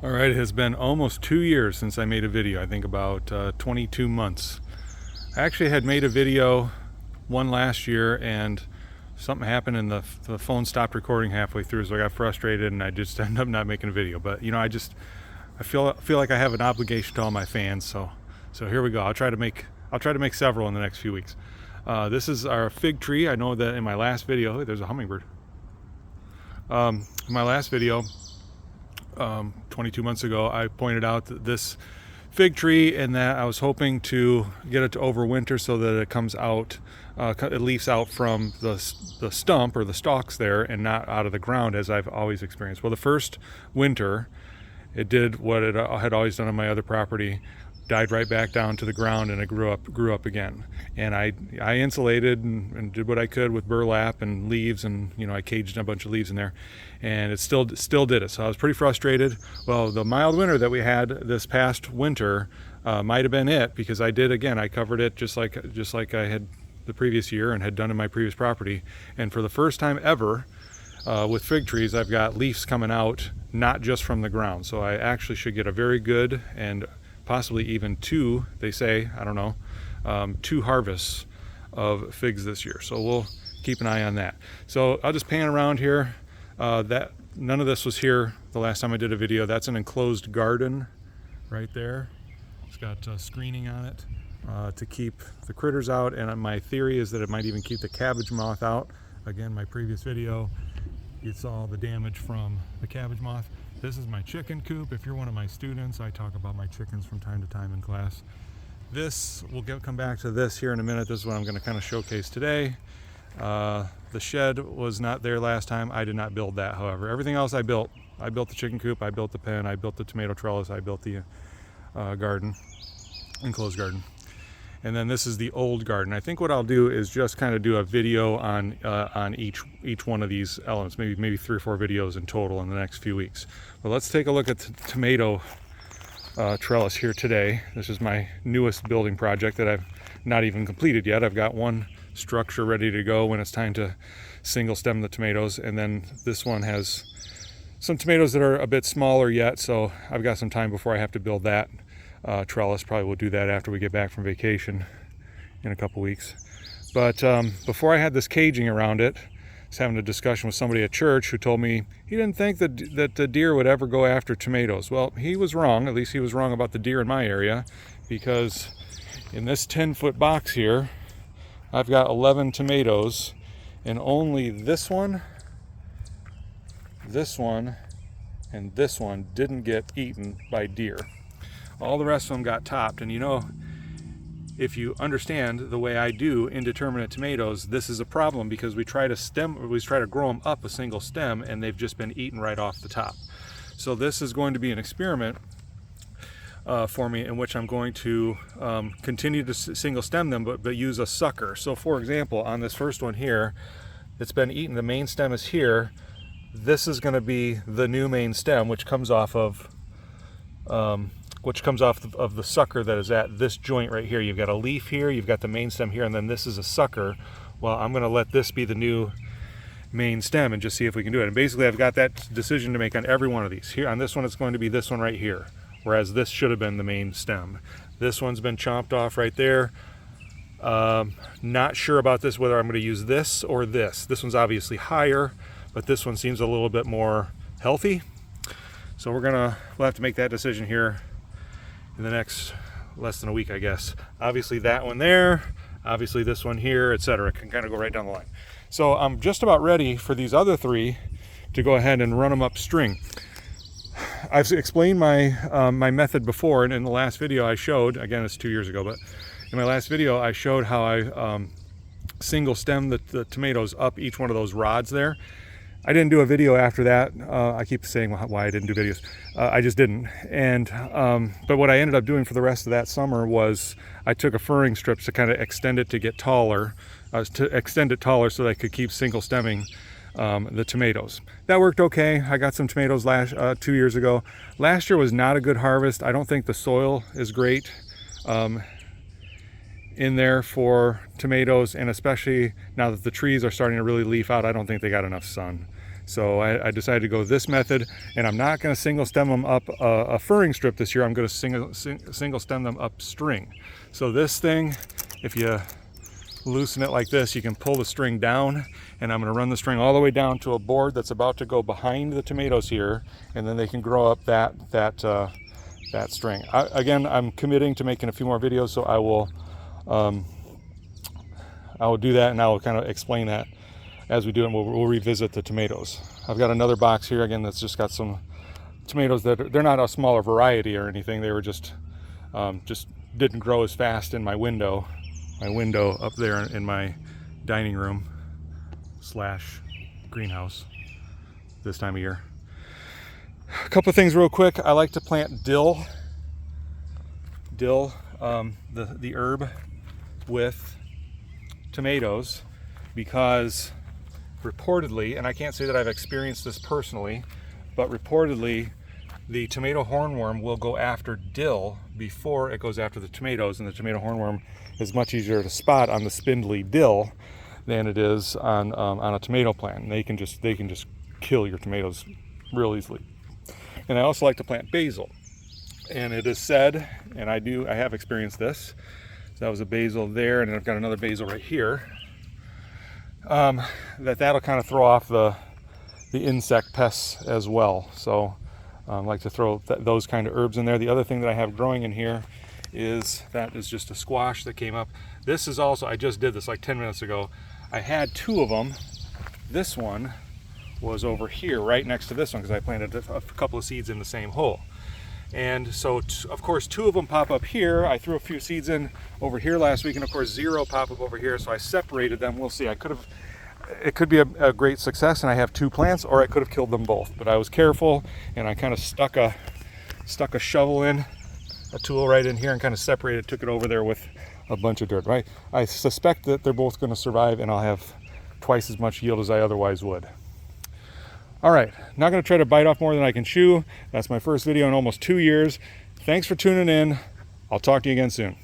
All right, it has been almost 2 years since I made a video. I think about 22 months. I actually had made a video one last year and something happened and the phone stopped recording halfway through, so I got frustrated and I just ended up not making a video. But you know, I feel like I have an obligation to all my fans, so here we go. I'll try to make several in the next few weeks. This is our fig tree. I know that in my last video, there's a hummingbird. In my last video, 22 months ago, I pointed out that this fig tree and that I was hoping to get it to overwinter so that it comes out, it leaves out from the stump or the stalks there and not out of the ground as I've always experienced. Well, the first winter, it did what it had always done on my other property, died right back down to the ground, and it grew up again. And I insulated and did what I could with burlap and leaves, and you know, I caged a bunch of leaves in there, and it still did it. So I was pretty frustrated. Well, the mild winter that we had this past winter might have been it, because I covered it just like I had the previous year and had done in my previous property. And for the first time ever with fig trees, I've got leaves coming out, not just from the ground. So I actually should get a very good, and possibly even two, they say, I don't know, 2 harvests of figs this year. So we'll keep an eye on that. So I'll just pan around here. That none of this was here the last time I did a video. That's an enclosed garden right there. It's got screening on it to keep the critters out, and my theory is that it might even keep the cabbage moth out. Again, my previous video, you saw the damage from the cabbage moth. This is my chicken coop. If you're one of my students, I talk about my chickens from time to time in class. We'll come back to this here in a minute. This is what I'm going to kind of showcase today. The shed was not there last time. I did not build that, however. Everything else I built. I built the chicken coop, I built the pen, I built the tomato trellis, I built the garden, enclosed garden. And then this is the old garden. I think what I'll do is just kind of do a video on each one of these elements, maybe 3 or 4 videos in total in the next few weeks. But let's take a look at the tomato trellis here today. This is my newest building project that I've not even completed yet. I've got one structure ready to go when it's time to single stem the tomatoes, and then this one has some tomatoes that are a bit smaller yet, so I've got some time before I have to build that trellis. Probably will do that after we get back from vacation in a couple weeks. But before I had this caging around it, I was having a discussion with somebody at church who told me he didn't think that the deer would ever go after tomatoes. Well, he was wrong. At least he was wrong about the deer in my area, because in this 10-foot box here, I've got 11 tomatoes, and only this one, and this one didn't get eaten by deer. All the rest of them got topped. And you know, if you understand the way I do indeterminate tomatoes, this is a problem, because we try to grow them up a single stem, and they've just been eaten right off the top. So this is going to be an experiment for me, in which I'm going to continue to single stem them, but use a sucker. So for example, on this first one here, it's been eaten. The main stem is here. This is going to be the new main stem, which comes off of the sucker that is at this joint right here. You've got a leaf here, you've got the main stem here, and then this is a sucker. Well, I'm going to let this be the new main stem and just see if we can do it. And basically, I've got that decision to make on every one of these. Here on this one, it's going to be this one right here, whereas this should have been the main stem. This one's been chopped off right there. Not sure about this, whether I'm going to use this or this. This one's obviously higher, but this one seems a little bit more healthy. So we'll have to make that decision here in the next less than a week, I guess. Obviously that one there, obviously this one here, etc. Can kind of go right down the line. So I'm just about ready for these other 3 to go ahead and run them up string. I've explained my method before, and in the last video I showed, again it's 2 years ago, but in my last video I showed how I single stem the tomatoes up each one of those rods there. I didn't do a video after that. I keep saying why I didn't do videos. I just didn't. And but what I ended up doing for the rest of that summer was I took a furring strip to kind of extend it to get taller, so that I could keep single stemming the tomatoes. That worked okay. I got some tomatoes 2 years ago. Last year was not a good harvest. I don't think the soil is great in there for tomatoes, and especially now that the trees are starting to really leaf out, I don't think they got enough sun. So I decided to go this method, and I'm not going to single stem them up a furring strip this year. I'm going to single stem them up string. So this thing, if you loosen it like this, you can pull the string down, and I'm going to run the string all the way down to a board that's about to go behind the tomatoes here, and then they can grow up that string. Again, I'm committing to making a few more videos, so I will do that, and I will kind of explain that as we do, and we'll revisit the tomatoes. I've got another box here again that's just got some tomatoes that they're not a smaller variety or anything. They were just didn't grow as fast in my window up there in my dining room / greenhouse this time of year. A couple of things real quick. I like to plant dill, the herb, with tomatoes, because reportedly, and I can't say that I've experienced this personally, but reportedly the tomato hornworm will go after dill before it goes after the tomatoes, and the tomato hornworm is much easier to spot on the spindly dill than it is on a tomato plant. And they can just kill your tomatoes real easily. And I also like to plant basil, and it is said, and I have experienced this. So that was a basil there, and then I've got another basil right here. That'll kind of throw off the insect pests as well. So I like to throw those kind of herbs in there. The other thing that I have growing in here is just a squash that came up. This is also, I just did this like 10 minutes ago. I had two of them. This one was over here right next to this one because I planted a couple of seeds in the same hole. And so, of course, two of them pop up here. I threw a few seeds in over here last week, and of course, zero pop up over here. So I separated them. We'll see. It could be a great success, and I have two plants, or I could have killed them both. But I was careful, and I kind of stuck a shovel in, a tool right in here, and kind of separated, took it over there with a bunch of dirt. Right? I suspect that they're both going to survive, and I'll have twice as much yield as I otherwise would. All right, not going to try to bite off more than I can chew. That's my first video in almost 2 years. Thanks for tuning in. I'll talk to you again soon.